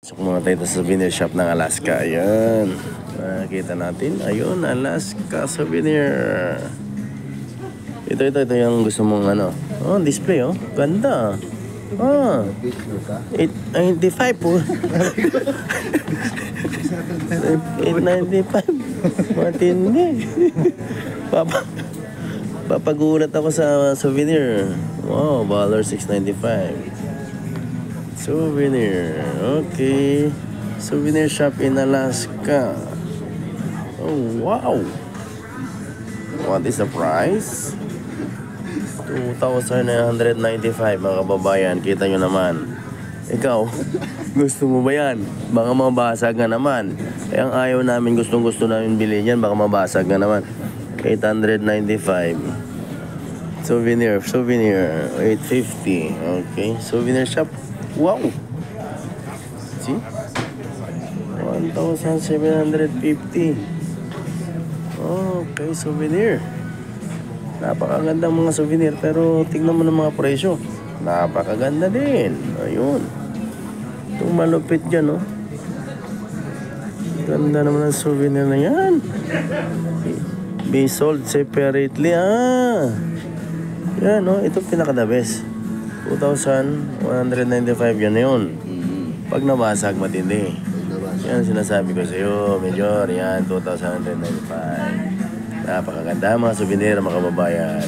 Pasok muna tayo sa souvenir shop ng Alaska. Ayan. Nakikita natin. Ayun, Alaska souvenir. Ito yung gusto mong ano. Oh, display oh. Ganda. Ah. 895 po. 895. Matindi. Papagulat ako sa souvenir. Wow, $695. Souvenir. Okay. Souvenir shop in Alaska. Oh, wow. What is the price? 2,995 mga kababayan. Kita nyo naman. Ikaw, gusto mo ba yan? Baka mabasag nga naman. Eh, ang ayaw namin, gustong-gusto namin bilhin yan. Baka mabasag nga naman. 895. Souvenir. 850. Okay. Souvenir shop. Wow! See? 1,750. Okay, souvenir. Napakagandang mga souvenir, pero tingnan mo ng mga presyo. Napakaganda din. Ayun. Itong malupit dyan, oh. Ganda naman ang souvenir na yan. Be sold separately, ah. Yan, oh. Ito pinaka-the best. 2,195 yan na yun. Pag nabasag, matindi. Yan sinasabi ko sa iyo, Major. Yan, 2,195. Napakaganda mga souvenir mga kababayan.